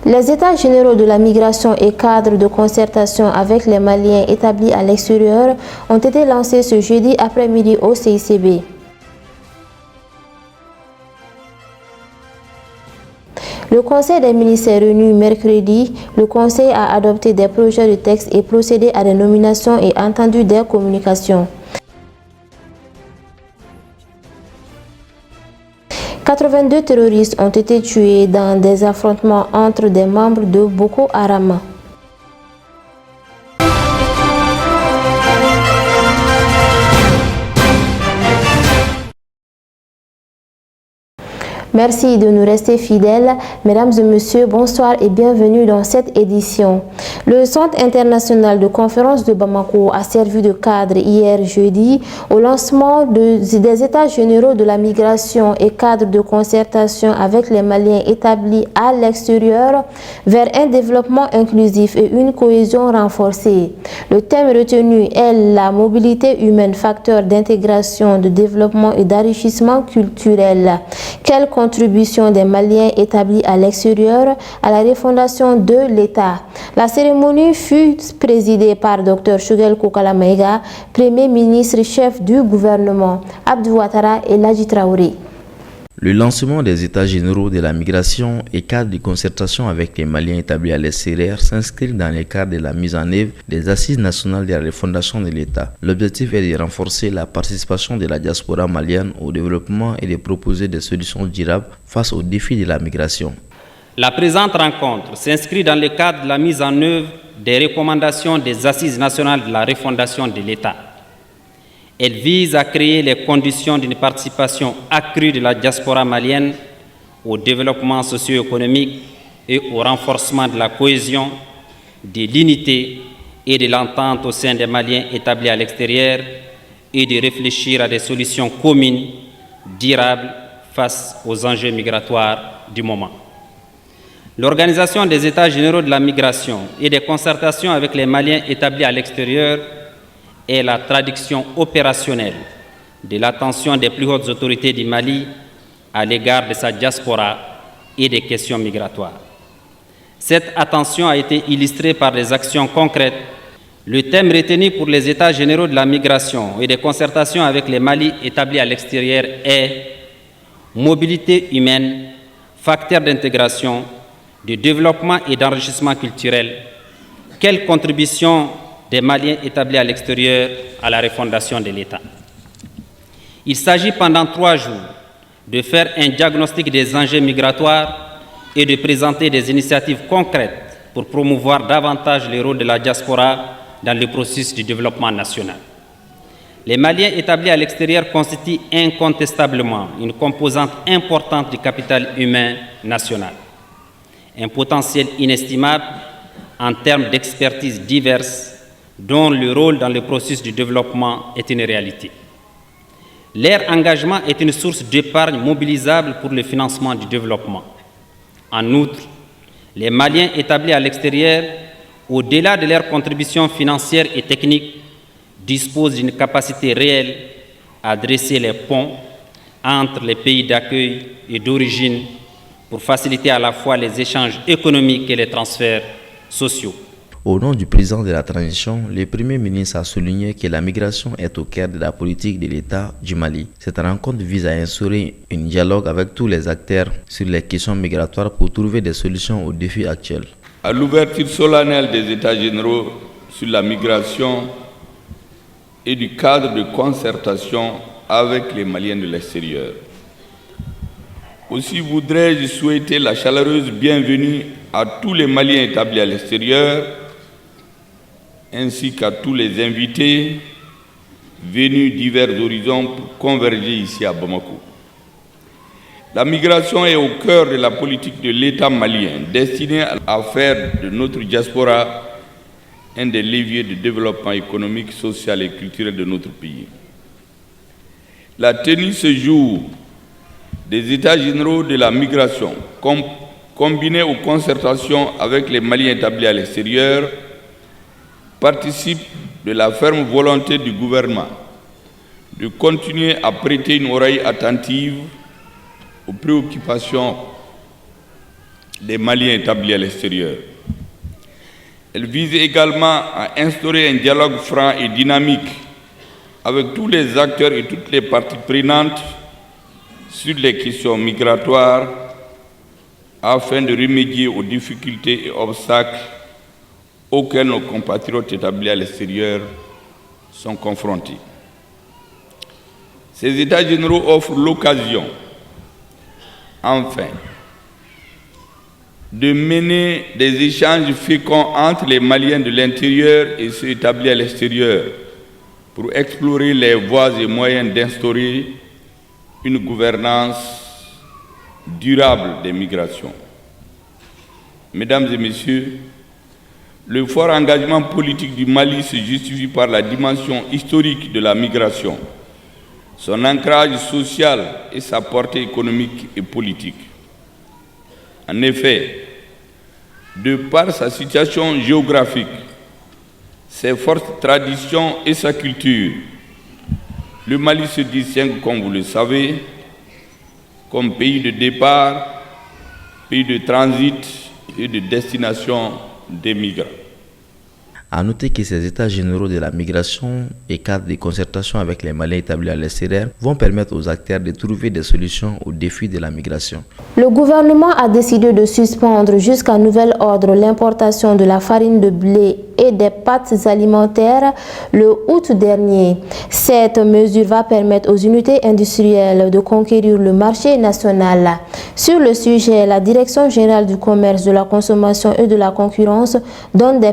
Les États généraux de la migration et cadres de concertation avec les Maliens établis à l'extérieur ont été lancés ce jeudi après-midi au CICB. Le Conseil des ministres est réuni mercredi. Le Conseil a adopté des projets de texte et procédé à des nominations et entendu des communications. 82 terroristes ont été tués dans des affrontements entre des membres de Boko Haram. Merci de nous rester fidèles. Mesdames et messieurs, bonsoir et bienvenue dans cette édition. Le Centre international de conférence de Bamako a servi de cadre hier jeudi au lancement des États généraux de la migration et cadre de concertation avec les Maliens établis à l'extérieur vers un développement inclusif et une cohésion renforcée. Le thème retenu est la mobilité humaine, facteur d'intégration, de développement et d'enrichissement culturel. Quelle contribution des Maliens établis à l'extérieur à la refondation de l'État. La cérémonie fut présidée par Dr Choguel Kokala Maïga, Premier ministre chef du gouvernement, Abdou Ouattara et Ladji Traoré. Le lancement des États généraux de la migration et cadre de concertation avec les Maliens établis à l'extérieur s'inscrit dans le cadre de la mise en œuvre des assises nationales de la refondation de l'État. L'objectif est de renforcer la participation de la diaspora malienne au développement et de proposer des solutions durables face aux défis de la migration. La présente rencontre s'inscrit dans le cadre de la mise en œuvre des recommandations des assises nationales de la refondation de l'État. Elle vise à créer les conditions d'une participation accrue de la diaspora malienne au développement socio-économique et au renforcement de la cohésion, de l'unité et de l'entente au sein des Maliens établis à l'extérieur et de réfléchir à des solutions communes, durables face aux enjeux migratoires du moment. L'organisation des États généraux de la migration et des concertations avec les Maliens établis à l'extérieur est la traduction opérationnelle de l'attention des plus hautes autorités du Mali à l'égard de sa diaspora et des questions migratoires. Cette attention a été illustrée par des actions concrètes. Le thème retenu pour les États généraux de la migration et des concertations avec les Mali établis à l'extérieur est mobilité humaine, facteur d'intégration, de développement et d'enrichissement culturel. Quelle contribution des Maliens établis à l'extérieur à la refondation de l'État. Il s'agit pendant 3 jours de faire un diagnostic des enjeux migratoires et de présenter des initiatives concrètes pour promouvoir davantage le rôle de la diaspora dans le processus du développement national. Les Maliens établis à l'extérieur constituent incontestablement une composante importante du capital humain national, un potentiel inestimable en termes d'expertise diverses dont le rôle dans le processus du développement est une réalité. Leur engagement est une source d'épargne mobilisable pour le financement du développement. En outre, les Maliens établis à l'extérieur, au-delà de leur contribution financière et technique, disposent d'une capacité réelle à dresser les ponts entre les pays d'accueil et d'origine pour faciliter à la fois les échanges économiques et les transferts sociaux. Au nom du président de la transition, le Premier ministre a souligné que la migration est au cœur de la politique de l'État du Mali. Cette rencontre vise à instaurer un dialogue avec tous les acteurs sur les questions migratoires pour trouver des solutions aux défis actuels. À l'ouverture solennelle des États généraux sur la migration et du cadre de concertation avec les Maliens de l'extérieur. Aussi voudrais-je souhaiter la chaleureuse bienvenue à tous les Maliens établis à l'extérieur, ainsi qu'à tous les invités venus divers horizons pour converger ici à Bamako. La migration est au cœur de la politique de l'État malien, destinée à faire de notre diaspora un des leviers de développement économique, social et culturel de notre pays. La tenue ce jour des États généraux de la migration, combinée aux concertations avec les Maliens établis à l'extérieur, participe de la ferme volonté du gouvernement de continuer à prêter une oreille attentive aux préoccupations des Maliens établis à l'extérieur. Elle vise également à instaurer un dialogue franc et dynamique avec tous les acteurs et toutes les parties prenantes sur les questions migratoires afin de remédier aux difficultés et obstacles auxquels nos compatriotes établis à l'extérieur sont confrontés. Ces États généraux offrent l'occasion, enfin, de mener des échanges féconds entre les Maliens de l'intérieur et ceux établis à l'extérieur pour explorer les voies et moyens d'instaurer une gouvernance durable des migrations. Mesdames et messieurs, le fort engagement politique du Mali se justifie par la dimension historique de la migration, son ancrage social et sa portée économique et politique. En effet, de par sa situation géographique, ses fortes traditions et sa culture, le Mali se distingue, comme vous le savez, comme pays de départ, pays de transit et de destination des migrants. À noter que ces états généraux de la migration et cadres de concertation avec les Maliens établis à l'extérieur vont permettre aux acteurs de trouver des solutions aux défis de la migration. Le gouvernement a décidé de suspendre jusqu'à nouvel ordre l'importation de la farine de blé et des pâtes alimentaires le août dernier. Cette mesure va permettre aux unités industrielles de conquérir le marché national. Sur le sujet, la Direction générale du commerce, de la consommation et de la concurrence donne des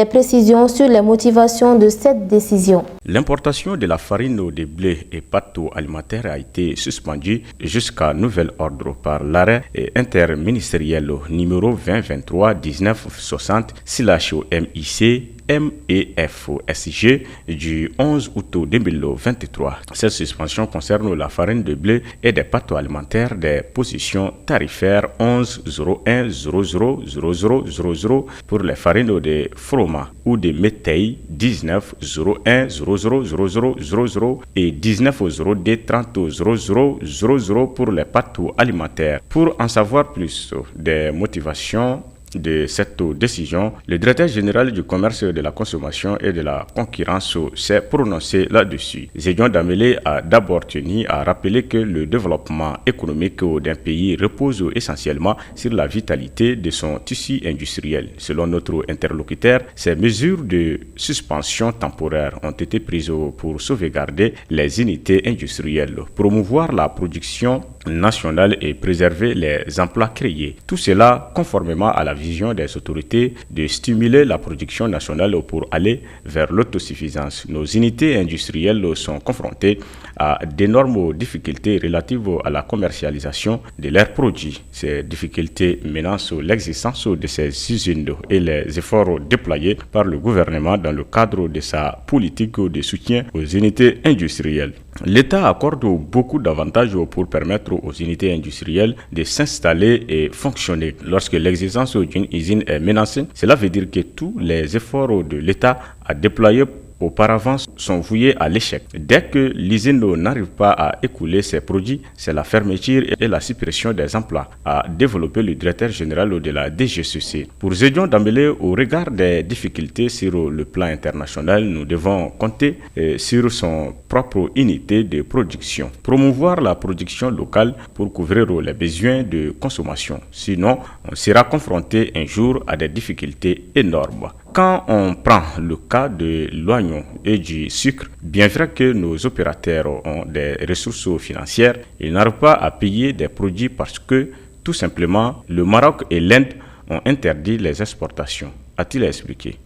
précisions sur les motivations de cette décision. L'importation de la farine de blé et pâtes alimentaires a été suspendue jusqu'à nouvel ordre par l'arrêt interministériel numéro 2023-1960/MIC MEFSG du 11 août 2023. Cette suspension concerne la farine de blé et des pâtes alimentaires des positions tarifaires 11,01,00,0000 pour les farines de froma ou de métail 19,01,00,0000 et 19,02,30,00,00 pour les pâtes alimentaires. Pour en savoir plus des motivations de cette décision, le directeur général du commerce, de la consommation et de la concurrence s'est prononcé là-dessus. Zédion Damélé a d'abord tenu à rappeler que le développement économique d'un pays repose essentiellement sur la vitalité de son tissu industriel. Selon notre interlocuteur, ces mesures de suspension temporaire ont été prises pour sauvegarder les unités industrielles, promouvoir la production nationale et préserver les emplois créés. Tout cela conformément à la vision des autorités de stimuler la production nationale pour aller vers l'autosuffisance. Nos unités industrielles sont confrontées à d'énormes difficultés relatives à la commercialisation de leurs produits. Ces difficultés menacent l'existence de ces usines et les efforts déployés par le gouvernement dans le cadre de sa politique de soutien aux unités industrielles. L'État accorde beaucoup d'avantages pour permettre aux unités industrielles de s'installer et fonctionner. Lorsque l'existence d'une usine est menacée, cela veut dire que tous les efforts de l'État à déployer auparavant sont voués à l'échec. Dès que l'usine n'arrive pas à écouler ses produits, c'est la fermeture et la suppression des emplois, a développé le directeur général de la DGCC. Pour Zédion Damélé, au regard des difficultés sur le plan international, nous devons compter sur son propre unité de production. Promouvoir la production locale pour couvrir les besoins de consommation. Sinon, on sera confronté un jour à des difficultés énormes. Quand on prend le cas de l'oignon et du sucre, bien vrai que nos opérateurs ont des ressources financières, ils n'arrivent pas à payer des produits parce que, tout simplement, le Maroc et l'Inde ont interdit les exportations, a-t-il expliqué.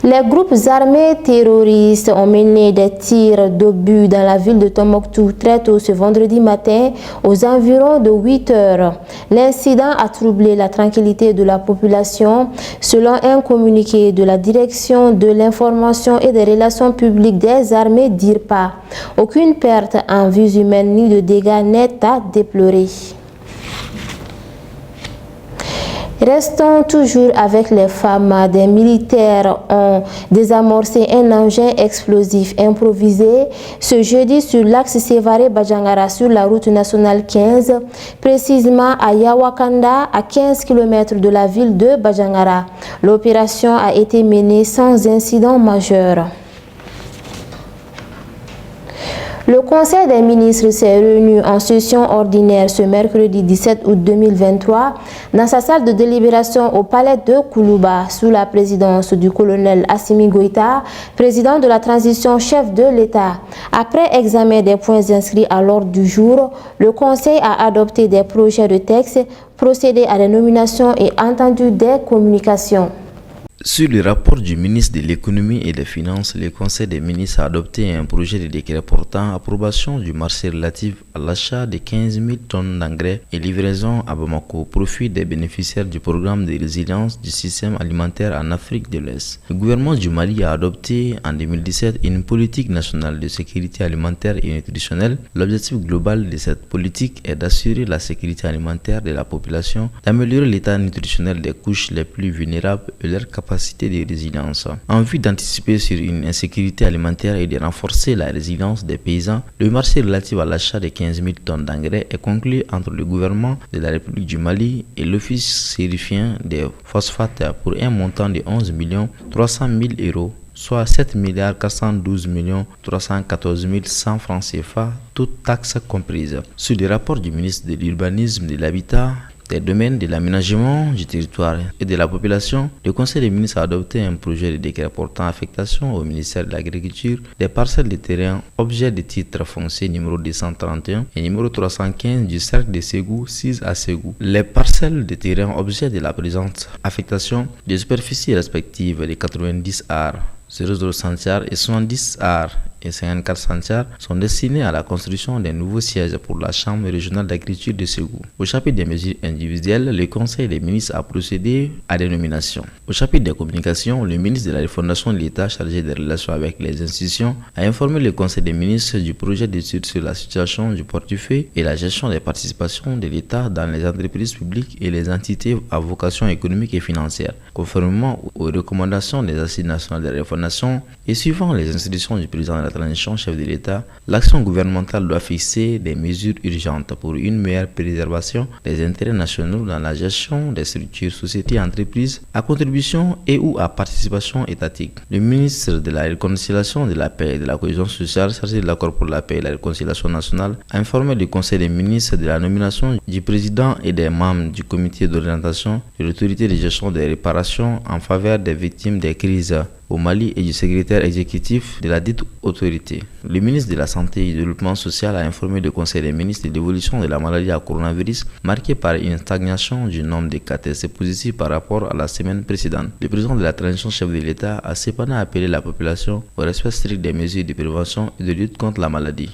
Les groupes armés terroristes ont mené des tirs d'obus dans la ville de Tombouctou très tôt ce vendredi matin aux environs de 8 heures. L'incident a troublé la tranquillité de la population selon un communiqué de la direction de l'information et des relations publiques des armées d'IRPA. Aucune perte en vies humaines ni de dégâts nets à déplorer. Restons toujours avec les femmes. Des militaires ont désamorcé un engin explosif improvisé ce jeudi sur l'axe Sévaré-Bajangara sur la route nationale 15, précisément à Yawakanda, à 15 km de la ville de Bajangara. L'opération a été menée sans incident majeur. Le Conseil des ministres s'est réuni en session ordinaire ce mercredi 17 août 2023 dans sa salle de délibération au palais de Koulouba sous la présidence du colonel Assimi Goïta, président de la transition chef de l'État. Après examen des points inscrits à l'ordre du jour, le Conseil a adopté des projets de texte, procédé à des nominations et entendu des communications. Sur le rapport du ministre de l'économie et des finances, le Conseil des ministres a adopté un projet de décret portant approbation du marché relatif à l'achat de 15 000 tonnes d'engrais et livraison à Bamako au profit des bénéficiaires du programme de résilience du système alimentaire en Afrique de l'Est. Le gouvernement du Mali a adopté en 2017 une politique nationale de sécurité alimentaire et nutritionnelle. L'objectif global de cette politique est d'assurer la sécurité alimentaire de la population, d'améliorer l'état nutritionnel des couches les plus vulnérables et leur capacité de résilience. En vue d'anticiper sur une insécurité alimentaire et de renforcer la résilience des paysans, le marché relatif à l'achat de 15 000 tonnes d'engrais est conclu entre le gouvernement de la République du Mali et l'Office sérifien des phosphates pour un montant de 11 300 000 €, soit 7 412 314 100 francs CFA, toutes taxes comprises. Sur le rapport du ministre de l'Urbanisme, de l'Habitat, des domaines de l'aménagement du territoire et de la population, le Conseil des ministres a adopté un projet de décret portant affectation au ministère de l'Agriculture des parcelles de terrain objet de titre foncier numéro 231 et numéro 315 du cercle de Ségou 6 à Ségou. Les parcelles de terrain objet de la présente affectation de superficie respective de 90 ar, 00 centiares et 70 ar et 54 centiares sont destinés à la construction d'un nouveau siège pour la Chambre régionale d'agriculture de Ségou. Au chapitre des mesures individuelles, le Conseil des ministres a procédé à des nominations. Au chapitre des communications, le ministre de la Refondation de l'État chargé des relations avec les institutions a informé le Conseil des ministres du projet d'étude sur la situation du portefeuille et la gestion des participations de l'État dans les entreprises publiques et les entités à vocation économique et financière. Conformément aux recommandations des Assises nationales de la Refondation et suivant les instructions du président de la transition chef de l'État, l'action gouvernementale doit fixer des mesures urgentes pour une meilleure préservation des intérêts nationaux dans la gestion des structures, sociétés et entreprises à contribution et ou à participation étatique. Le ministre de la Réconciliation, de la Paix et de la Cohésion sociale chargé de l'accord pour la paix et la réconciliation nationale a informé le Conseil des ministres de la nomination du président et des membres du comité d'orientation de l'autorité de gestion des réparations en faveur des victimes des crises au Mali et du secrétaire exécutif de la dite autorité. Le ministre de la Santé et du Développement social a informé le Conseil des ministres de l'évolution de la maladie à coronavirus marquée par une stagnation du nombre de cas testés positifs par rapport à la semaine précédente. Le président de la transition chef de l'État a cependant appelé la population au respect strict des mesures de prévention et de lutte contre la maladie.